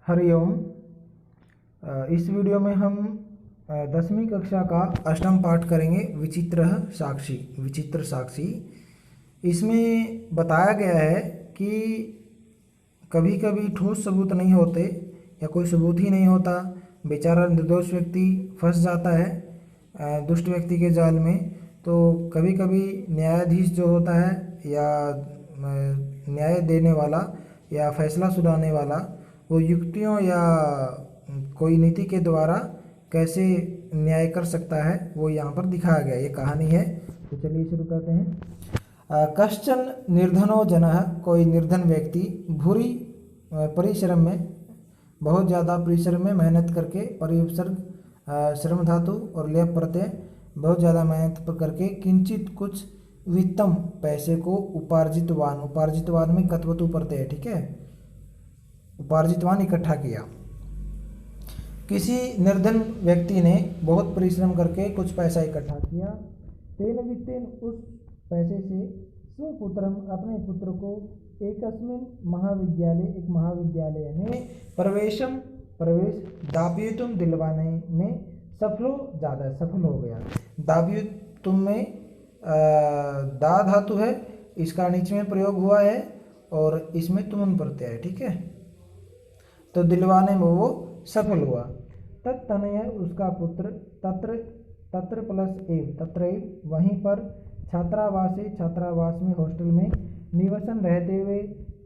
हरिओम। इस वीडियो में हम 10वीं कक्षा का अष्टम पाठ करेंगे, विचित्र साक्षी। इसमें बताया गया है कि कभी कभी ठोस सबूत नहीं होते या कोई सबूत ही नहीं होता, बेचारा निर्दोष व्यक्ति फंस जाता है दुष्ट व्यक्ति के जाल में। तो कभी कभी न्यायाधीश जो होता है या न्याय देने वाला या फैसला सुनाने वाला, वो युक्तियों या कोई नीति के द्वारा कैसे न्याय कर सकता है, वो यहाँ पर दिखाया गया। ये कहानी है, तो चलिए शुरू करते हैं। कश्चन निर्धनो जनः, कोई निर्धन व्यक्ति भूरी परिश्रम में, बहुत ज़्यादा परिश्रम में मेहनत करके, परिउपसर्ग श्रम धातु और लेप प्रत्यय, बहुत ज़्यादा मेहनत करके किंचित कुछ वित्तम पैसे को उपार्जितवान में कत्वतु प्रत्यय, ठीक है, उपार्जितवान इकट्ठा किया। किसी निर्धन व्यक्ति ने बहुत परिश्रम करके कुछ पैसा इकट्ठा किया। तेन वित्तेन, उस पैसे से स्वपुत्रम, अपने पुत्र को एकस्मिन् महाविद्यालय, एक महाविद्यालय में प्रवेश दापयितुम, दिलवाने में सफल हो गया। दापयितुम में दा धातु है, इसका नीचे में प्रयोग हुआ है और इसमें तुम प्रत्यय है, ठीक है। तो दिलवाने में वो सफल हुआ। तत्तनय, उसका पुत्र, तत्र प्लस एव, तत्र एव, वहीं पर छात्रावास में, हॉस्टल में, निवसन रहते हुए,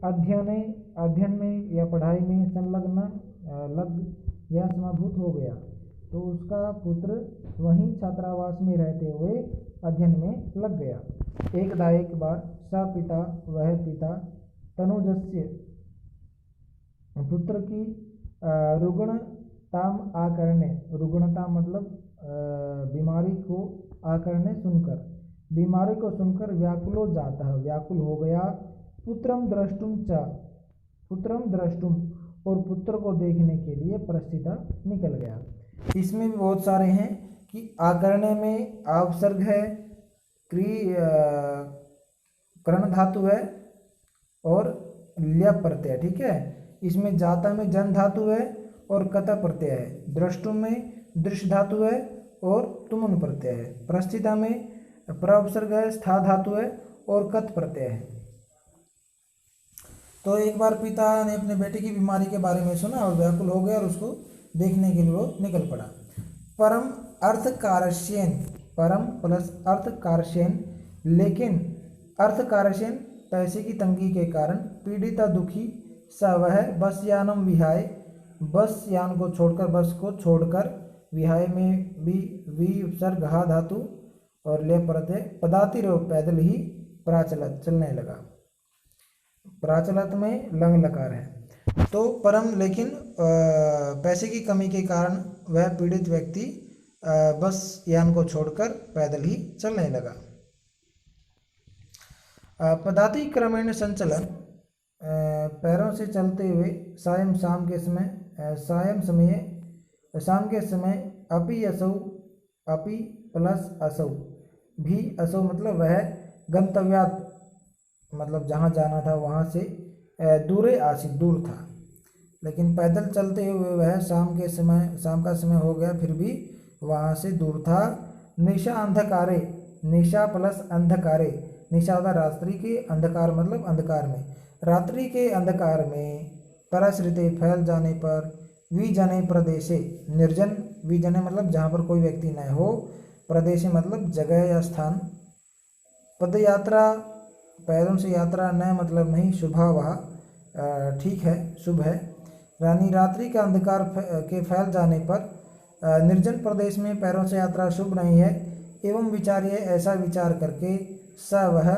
अध्ययन में या पढ़ाई में संलग्न लग या समाभूत हो गया। तो उसका पुत्र वहीं छात्रावास में रहते हुए अध्ययन में लग गया। एक बार स पिता, वह पिता, तनुजस्य, पुत्र की रुग्णताम आकरणे, रुग्णता मतलब बीमारी को, आकरणे सुनकर, बीमारी को सुनकर, व्याकुलो जाता, व्याकुल हो गया। पुत्रम द्रष्टुम, और पुत्र को देखने के लिए प्रस्थिता, निकल गया। इसमें भी बहुत सारे हैं कि आकरणे में आवसर्ग है, कर्ण धातु है और ल्यप प्रत्यय, ठीक है। इसमें जाता में जन धातु है और कत प्रत्यय है। द्रष्टुम में दृश्य धातु है और तुमन प्रत्यय है। प्रस्थिता में प्रउपसर्ग है, स्था धातु है और कत प्रत्यय है। तो एक बार पिता ने अपने बेटे की बीमारी के बारे में सुना और व्याकुल हो गया और उसको देखने के लिए वो निकल पड़ा। परम अर्थकारस्येन, परम प्लस अर्थकारस्येन, लेकिन अर्थकारस्येन, पैसे की तंगी के कारण, पीड़िता दुखी, स वह, बस यानम विहाय, बस यान को छोड़कर, बस को छोड़कर, विहाय में भी उपसर्ग हा धातु और ले प्रत्यय, पदाति रो, पैदल ही, प्राचलत, चलने लगा। प्राचलत में लंग लकार है। तो परम, लेकिन पैसे की कमी के कारण वह पीड़ित व्यक्ति बस यान को छोड़कर पैदल ही चलने लगा। पदाति क्रमेण संचलन, पैरों से चलते हुए, सायं, शाम के समय, शाम के समय, अपि असौ, अपि प्लस असौ, भी असौ मतलब वह, गंतव्यात् मतलब जहाँ जाना था वहाँ से, दूरे आसी, दूर था, लेकिन पैदल चलते हुए वह शाम का समय हो गया, फिर भी वहाँ से दूर था। निशा अंधकारे, निशा प्लस अंधकारे, निशा होता रात्रि के, अंधकार मतलब अंधकार में, रात्रि के अंधकार में, पराश्रिते, फैल जाने पर, विजने प्रदेशे, निर्जन, विजने मतलब जहाँ पर कोई व्यक्ति न हो, प्रदेशे मतलब जगह या स्थान, पदयात्रा, पैरों से यात्रा, न मतलब नहीं, शुभा वह, ठीक है, शुभ है। रानी, रात्रि का अंधकार के फैल जाने पर, निर्जन प्रदेश में पैरों से यात्रा शुभ नहीं है। एवं विचार्य, ऐसा विचार करके, स वह,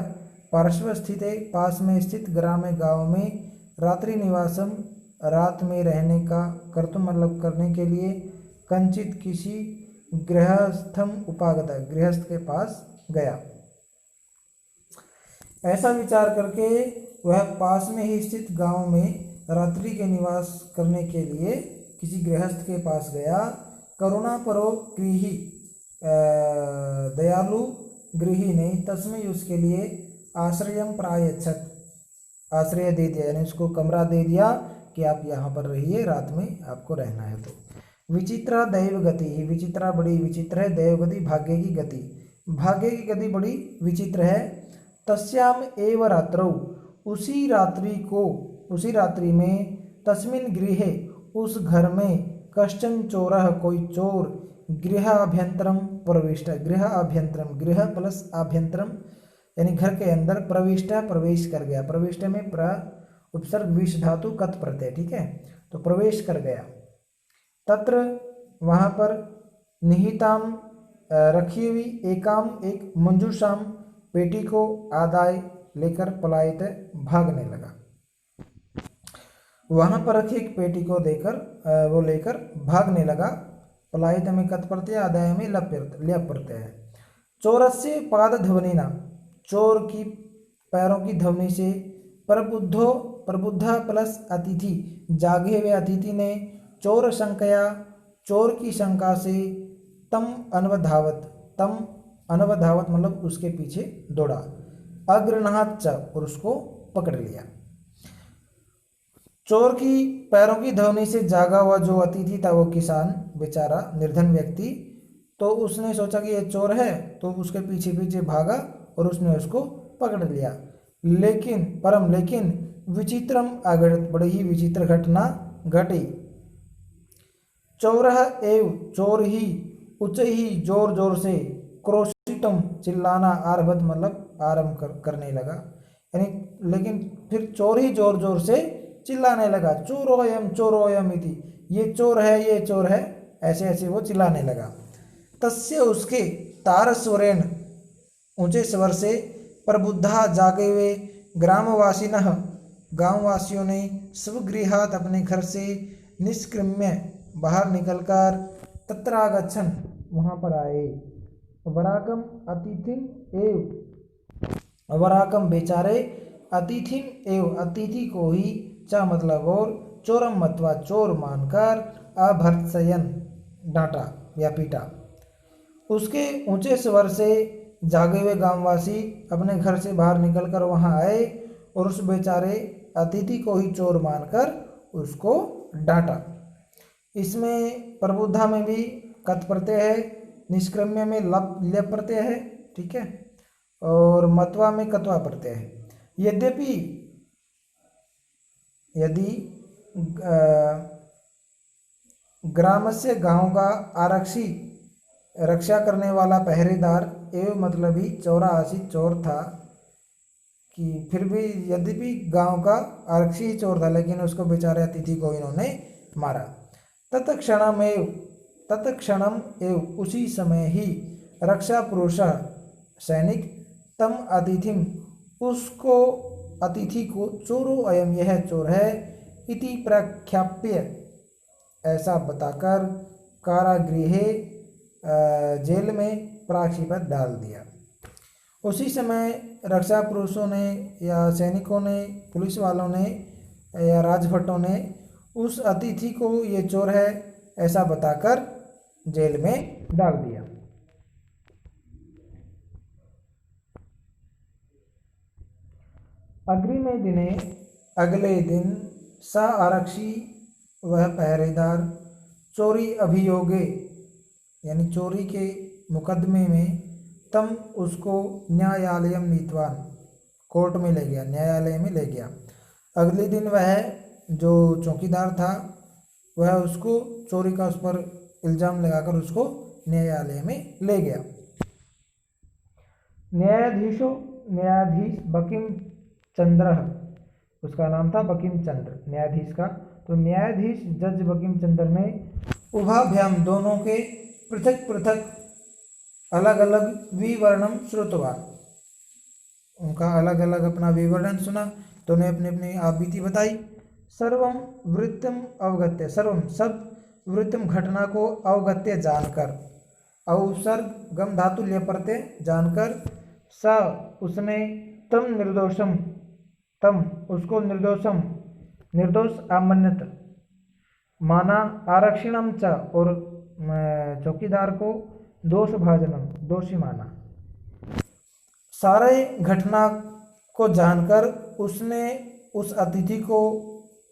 पार्श्व स्थित, पास में स्थित, ग्राम, गाँव में, रात्रि निवासम, रात में रहने का, कर्तुम मतलब करने के लिए, कंचित किसी, गृहस्थम उपागत, गृहस्थ के पास गया। ऐसा विचार करके वह पास में ही स्थित गांव में रात्रि के निवास करने के लिए किसी गृहस्थ के पास गया। करुणा परो गृही, दयालु गृही ने, तस्मै उसके लिए, आश्रयम प्रायच्छत, आश्रय दे दिया, यानी उसको कमरा दे दिया कि आप यहाँ पर रहिए, रात में आपको रहना है। तो विचित्रा दैव गति, विचित्रा बड़ी विचित्र है, दैव गति भाग्य की गति, भाग्य की गति बड़ी विचित्र है। तस्याम एव रात्रौ, उसी रात्रि को, उसी रात्रि में, तस्मिन् गृहे, उस घर में, कश्चन चोरः, कोई चोर, गृहाभ्यंतरम प्रविष्ट, गृहाभ्यंतरम, गृह प्लस आभ्यंतरम यानी घर के अंदर, प्रविष्ट प्रवेश कर गया, प्रविष्ट में प्र उपसर्ग विष धातु कत प्रत्यय, ठीक है, तो प्रवेश कर गया। तत्र वहाँ पर निहिताम रखी हुई, एकाम एक, मंजूषाम पेटी को, आदाय लेकर, पलायित भागने लगा। वहाँ पर रखी एक पेटी को देकर वो लेकर भागने लगा। पलायित में कत प्रत्यय, आदाय में ल्यप प्रत्यय है। चोरस्य पाद ध्वनिना, चोर की पैरों की ध्वनि से, प्रबुद्धो, प्रबुद्धा प्लस अतिथि, जागे हुए अतिथि ने, चोर शंकया, चोर की शंका से, तम अनवधावत, तम अनवधावत मतलब उसके पीछे दौड़ा, अग्रनाथ च, और उसको पकड़ लिया। चोर की पैरों की ध्वनि से जागा हुआ जो अतिथि था, वो किसान बेचारा, निर्धन व्यक्ति, तो उसने सोचा कि ये चोर है, तो उसके पीछे पीछे भागा और उसने उसको पकड़ लिया। लेकिन परम लेकिन विचित्रम अघटित, बड़ी ही विचित्र घटना घटी। चौरह एव, चोर ही, उच्च ही, जोर जोर से, क्रोशितम चिल्लाना, आरभत मतलब आरंभ करने लगा, यानी लेकिन फिर चोर ही जोर जोर से चिल्लाने लगा, चोरोयम इति, ये चोर है, ये चोर है, ऐसे ऐसे वो चिल्लाने लगा। तस्य उसके, तारस्वरेण ऊंचे स्वर से, प्रबुद्धा जागे हुए, ग्रामवासिनः गांववासियों ने, स्वगृहात अपने घर से, निष्क्रम्य बाहर निकलकर, तत्रागच्छन् वहाँ पर आए, वराकम अतिथिम एव, वराकम बेचारे, अतिथिम एव अतिथि को ही, चा मतलब और, चोरम मत्वा चोर मानकर, अभर्त्सयन डांटा या पीटा। उसके ऊंचे स्वर से जागे हुए गांववासी अपने घर से बाहर निकलकर वहां आए और उस बेचारे अतिथि को ही चोर मानकर उसको डांटा। इसमें प्रबुद्धा में भी कत प्रत्यय है, निष्क्रम्य में लप प्रत्यय है, ठीक है, और मत्वा में कत्वा प्रत्यय है। यद्यपि यदि ग्राम से, गांव का, आरक्षी रक्षा करने वाला पहरेदार, एवं मतलब ही चौरा आशित चोर था, कि फिर भी यद्यपि गांव का आरक्षी ही चोर था, लेकिन उसको बेचारे अतिथि को इन्होंने मारा। तत्क्षणम एव उसी समय ही, रक्षा पुरुष सैनिक, तम अतिथिम उसको, अतिथि को, चोरो अयम यह चोर है, इति प्रख्याप्य ऐसा बताकर, कारागृहे जेल में प्राक्षिपत डाल दिया। उसी समय रक्षा पुरुषों ने या सैनिकों ने, पुलिस वालों ने या राजभटों ने उस अतिथि को ये चोर है ऐसा बताकर जेल में डाल दिया। अग्रिमे दिने, अगले दिन, स आरक्षी वह पहरेदार, चोरी अभियोगे यानी चोरी के मुकदमे में, तम उसको, न्यायालयम नीतवान कोर्ट में ले गया, न्यायालय में ले गया। अगले दिन वह जो चौकीदार था वह उसको चोरी का उस पर इल्ज़ाम लगाकर उसको न्यायालय में ले गया। न्यायाधीश बकिम चंद्र, उसका नाम था बकिम चंद्र न्यायाधीश का। तो न्यायाधीश जज बकिम चंद्र ने, उभाभ्याम दोनों के, पृथक पृथक अलग अलग, विवरणम श्रुतवा उनका अलग अलग अपना विवरण सुना, तो उन्हें अपनी अपनी आप बीती बताई। सर्वम वृत्तम अवगत्य, सर्वम सब, वृत्तम घटना को, अवगत्य जानकर, अवसर्ग गम धातु ल्य प्रत्यय जानकर, स उसने, तम निर्दोषम, तम उसको, निर्दोषम निर्दोष अमन्यत माना, आरक्षिणम च और चौकीदार को, दोष भाजनम दोषी माना। सारे घटना को जानकर उसने उस अतिथि को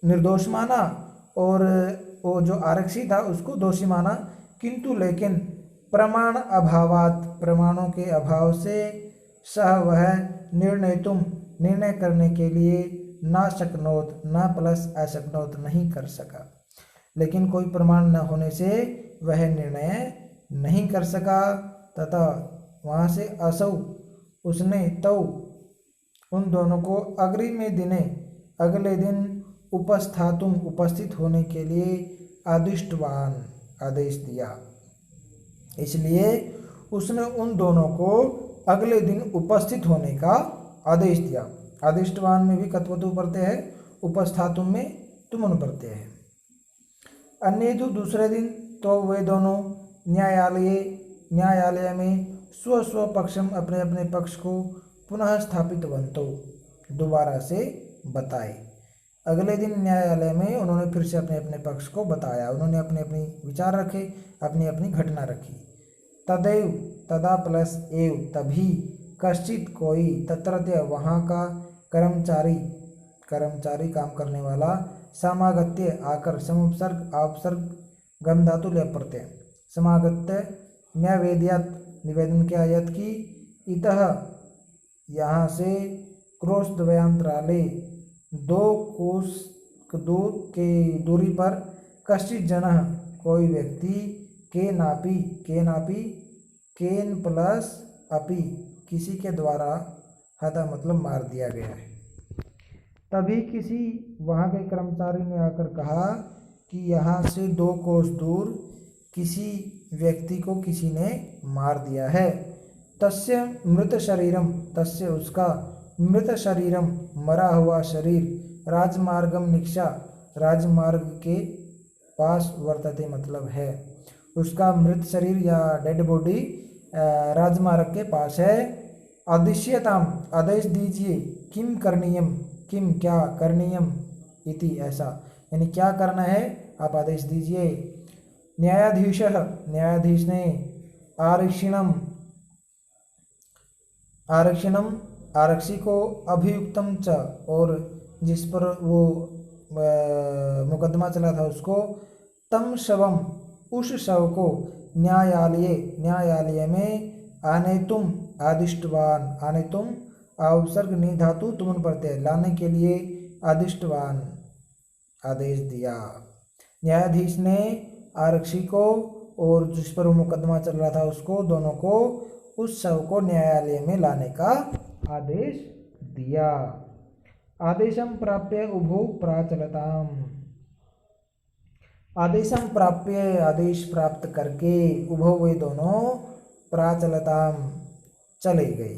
निर्दोष माना और वो जो आरक्षी था उसको दोषी माना, किंतु लेकिन प्रमाण अभावात, प्रमाणों के अभाव से सह वह निर्णय करने के लिए ना शक्नोत, ना प्लस अशक्नोत नहीं कर सका। लेकिन कोई प्रमाण न होने से वह निर्णय नहीं कर सका। तथा वहाँ से असौ उसने तौ उन दोनों को अग्रिमे दिने अगले दिन उपस्थातुम उपस्थित होने के लिए आदिष्टवान आदेश दिया। इसलिए उसने उन दोनों को अगले दिन उपस्थित होने का आदेश दिया। आदिष्टवान में भी कत्वतु प्रत्यय है, उपस्थातुम में तुमुन प्रत्यय है। अन्य तो दूसरे दिन तो वे दोनों न्यायालय में स्व स्व पक्षम अपने अपने पक्ष को पुनः स्थापित बनतो दोबारा से बताए। अगले दिन न्यायालय में उन्होंने फिर से अपने अपने पक्ष को बताया, उन्होंने अपने अपने विचार रखे, अपनी अपनी घटना रखी। तदैव तदा प्लस एव तभी कश्चित कोई तत्रत्य वहाँ का कर्मचारी काम करने वाला समागत्य आकर समुपसर्ग आपसर्ग गम धातु लय प्रत्यय समागत्य न्यावेद्यात निवेदन किया यत की इतः यहाँ से क्रोश द्वयांतराले 2 कोस के दूरी पर कश्चित जनः कोई व्यक्ति के नापी केन प्लस अपि किसी के द्वारा हता मतलब मार दिया गया है। तभी किसी वहाँ के कर्मचारी ने आकर कहा कि यहाँ से 2 कोस दूर किसी व्यक्ति को किसी ने मार दिया है। तस्य मृत शरीरम, तस्य उसका मृत शरीरम मरा हुआ शरीर राजमार्गम निक्षा राजमार्ग के पास वर्तते मतलब है उसका मृत शरीर या डेड बॉडी राजमार्ग के पास है। आदिश्यताम आदेश दीजिए, किम करणीयम किम क्या करणीयम इति ऐसा, यानी क्या करना है आप आदेश दीजिए। न्यायाधीश ने आरक्षिणम आरक्षी को अभियुक्तम च और जिस पर वो मुकदमा चला था उसको तम शवम उस शव को न्यायालय में आनेतुम आवसर्ग नि धातु तुमन प्रत्यय लाने के लिए आदिष्टवान आदेश दिया। न्यायाधीश ने आरक्षी को और जिस पर मुकदमा चल रहा था उसको दोनों को उस शव को न्यायालय में लाने का आदेश दिया। आदेशम प्राप्य उभो प्राचलताम, आदेशम प्राप्य आदेश प्राप्त करके उभो वे दोनों प्राचलताम चले गए।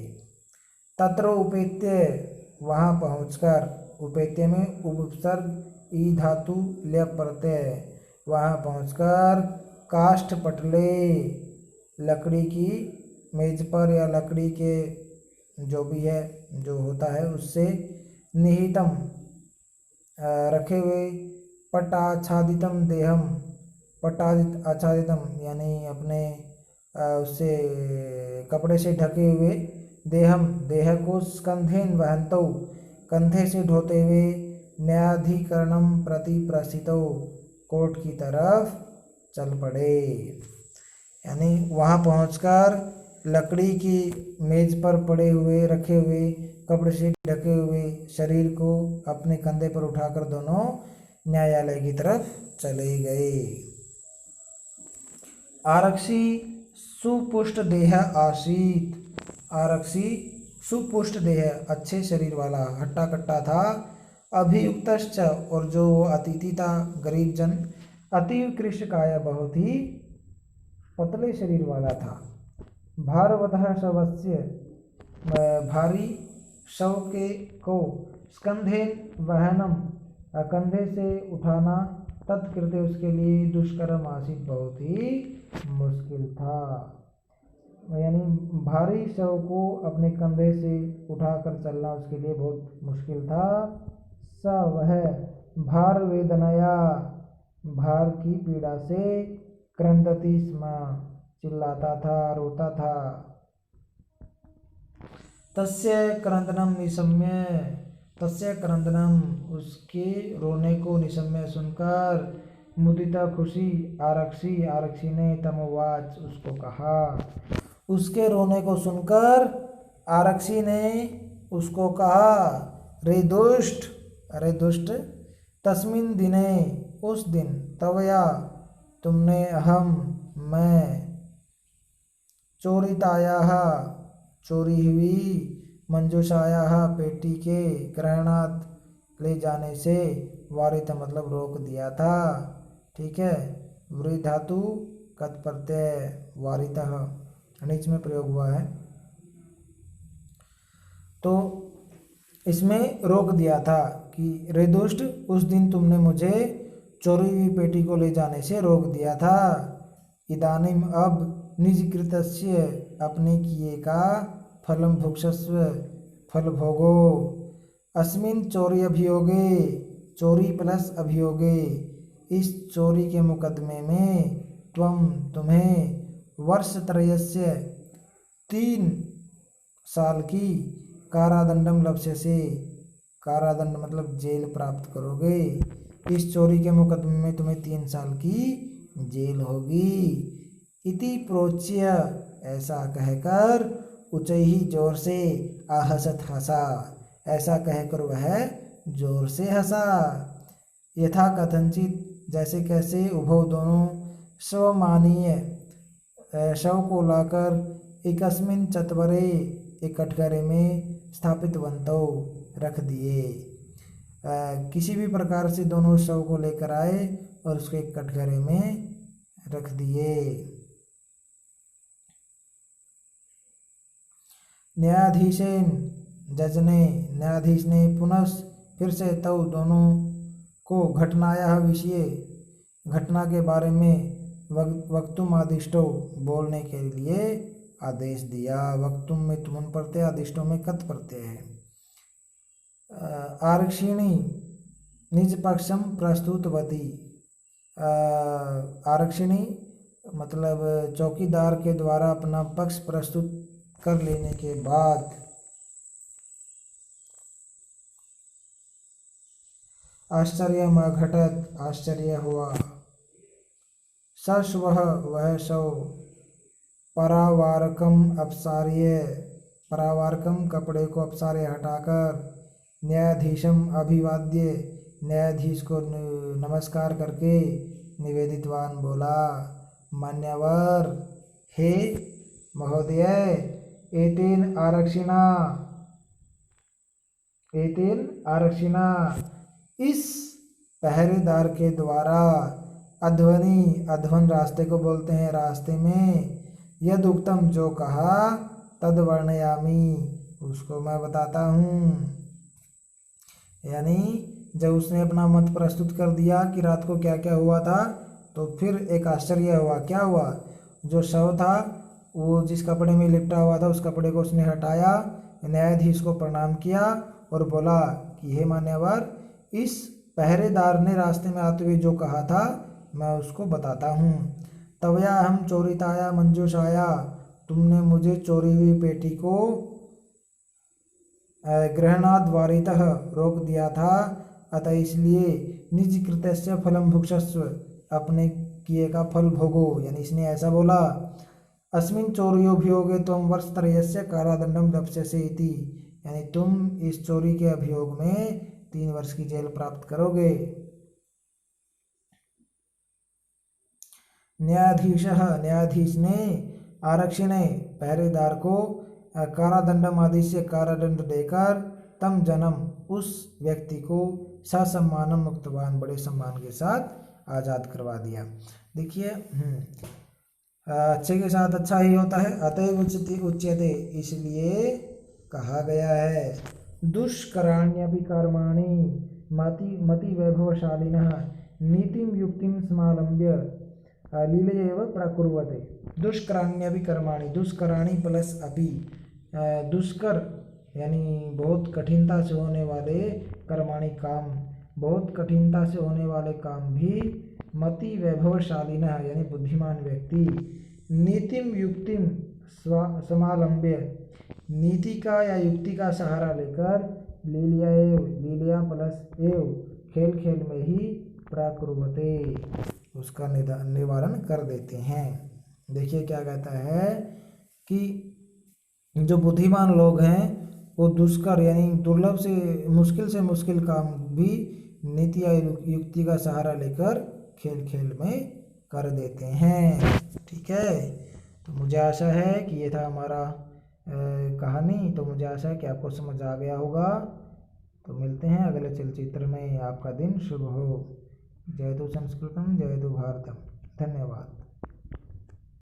तत्र उपेत्य वहाँ पहुँचकर, उपेत्य में उपसर्ग ई धातु लय प्रत्यय, वहाँ पहुँचकर काष्ठ पटले लकड़ी की मेज पर या लकड़ी के जो भी है जो होता है उससे निहितम रखे हुए पटाच्छादितम देहम, आच्छादितम यानी अपने उससे कपड़े से ढके हुए देहम देह को स्कंधेन वहंतौ कंधे से ढोते हुए न्यायाधिकरणम प्रति प्रस्थितौ कोर्ट की तरफ चल पड़े। यानी वहाँ पहुंचकर लकड़ी की मेज पर पड़े हुए रखे हुए कपड़े से ढके हुए शरीर को अपने कंधे पर उठाकर दोनों न्यायालय की तरफ चले गए। आरक्षी सुपुष्ट देह आसीत, आरक्षी सुपुष्ट देह अच्छे शरीर वाला हट्टा कट्टा था। अभियुक्तश्च और जो अतिथि था गरीब जन, अतीव कृष्णकाय बहुत ही पतले शरीर वाला था। भारवतः शवस्य भारी शव के को स्कंधेन वहनम कंधे से उठाना तत्कृते उसके लिए दुष्कर्म आसित बहुत ही मुश्किल था। यानी भारी शव को अपने कंधे से उठाकर चलना उसके लिए बहुत मुश्किल था। स वह भार वेदनाया भार की पीड़ा से क्रंदती स्म चिल्लाता था रोता था। तस्य क्रंदनम निशम्य तस्य क्रंदनम, उसके रोने को निशम्य सुनकर, मुदिता खुशी, आरक्षी ने तमोवाच, उसको कहा। उसके रोने को सुनकर आरक्षी ने उसको कहा, रे दुष्ट, अरे दुष्ट, तस्मिन दिने, उस दिन, तवया, तुमने, अहम, मैं, चोरितायाः, चोरी हुई, मंजूषायाः, पेटी के, ग्रहणात, ले जाने से, वारित मतलब रोक दिया था। ठीक है। वृ धातु कत प्रत्यय, वारितः नीच में प्रयोग हुआ है, तो इसमें रोक दिया था कि रे दुष्ट, उस दिन तुमने मुझे चोरी हुई पेटी को ले जाने से रोक दिया था। इदानीम, अब, निजकृतस्य, अपने किए का, फलम भुक्षस्व, फल भोगो, अस्मिन चोरी अभियोगे, चोरी प्लस अभियोगे, इस चोरी के मुकदमे में, तुम्हें, वर्षत्रयस्य, 3 साल की, कारादंडम लप्स्यसे, कारादंड मतलब जेल प्राप्त करोगे। इस चोरी के मुकदमे में तुम्हें 3 साल की जेल होगी। इति प्रोच्य, ऐसा कहकर, उच्चैः, जोर से, आहसत, हंसा, ऐसा कहकर वह जोर से हंसा। यथा कथनचित, जैसे कैसे, उभौ दोनों, स्वमानीय, शव को लाकर, एकस्मिन चत्वरे, एक कटघरे में, स्थापित वंतो, रख दिए। किसी भी प्रकार से दोनों शव को लेकर आए और उसको एक कटघरे में रख दिए। न्यायाधीशेन, जज ने, न्यायाधीश ने, पुनः, फिर से, तव, दोनों को, घटनाया विषय, घटना के बारे में, वक्तुम आदिष्टो, बोलने के लिए आदेश दिया। वक्तुम में तुमन प्रत्यय, आदिष्टों में कत प्रत्यय है। आरक्षिणी, निज पक्षम प्रस्तुतवती, आरक्षिणी मतलब चौकीदार के द्वारा अपना पक्ष प्रस्तुत कर लेने के बाद, आश्चर्यम अघटत, आश्चर्य हुआ, सश्वः, वह शव, परावारकम अपसार्य, परावारकम कपड़े को अपसार्य हटाकर, न्यायाधीशम अभिवाद्य, न्यायाधीश को नमस्कार करके, निवेदितवान बोला, मान्यवर, हे महोदय, एतेन आरक्षिणा, इस पहरेदार के द्वारा, अध्वन रास्ते को बोलते हैं, रास्ते में, यद उक्तम, जो कहा, तद वर्णयामि, उसको मैं बताता हूँ। यानी जब उसने अपना मत प्रस्तुत कर दिया कि रात को क्या क्या हुआ था, तो फिर एक आश्चर्य हुआ। क्या हुआ? जो शव था वो जिस कपड़े में लिपटा हुआ था उस कपड़े को उसने हटाया, न्यायाधीश को प्रणाम किया और बोला कि हे मान्यवर, इस पहरेदार ने रास्ते में आते हुए जो कहा था मैं उसको बताता हूँ। तवया हम चोरिताया मंजूषाया, तुमने मुझे चोरी हुई पेटी को ग्रहणाद वारितः रोक दिया था, अतः इसलिए निज कृतस्य फलम भुक्षस्व, अपने किए का फल भोगो। यानी इसने ऐसा बोला, अस्मिन् चोर्योभियोगे त्वं वर्षत्रयस्य कारादंडम लप्स्यसे इति, यानी तुम इस चोरी के अभियोग में 3 वर्ष की जेल प्राप्त करोगे। न्यायाधीश ने, आरक्षी ने पहरेदार को कारादंडम आदि से कारादंड देकर तम जन्म, उस व्यक्ति को ससम्मानम मुक्तवान, बड़े सम्मान के साथ आज़ाद करवा दिया। देखिए अच्छे के साथ अच्छा ही होता है। अतएव उच्यते, इसलिए कहा गया है, दुष्कराण्यपि कर्माणि मति वैभवशालिनः नीतिम युक्तिम समालंब्य लीलयैव प्रकुर्वते। दुष्कराण्यपि कर्माणि, दुष्कराणि प्लस अपि, दुष्कर यानी बहुत कठिनता से होने वाले, कर्माणि काम, बहुत कठिनता से होने वाले काम भी, मति वैभवशालिनः यानी बुद्धिमान व्यक्ति, नीतिम युक्तिम समालंब्य, नीति का या युक्ति का सहारा लेकर लीलिया प्लस एव खेल खेल में ही प्राकुर्वते, उसका निवारण कर देते हैं। देखिए क्या कहता है कि जो बुद्धिमान लोग हैं वो दुष्कर यानी दुर्लभ से मुश्किल काम भी नीति या युक्ति का सहारा लेकर खेल खेल में कर देते हैं। ठीक है, तो मुझे आशा है कि ये था हमारा कहानी। तो मुझे आशा है कि आपको समझ आ गया होगा। तो मिलते हैं अगले चलचित्र में। आपका दिन शुभ हो। जय तु संस्कृतम जय तु भारतम। धन्यवाद।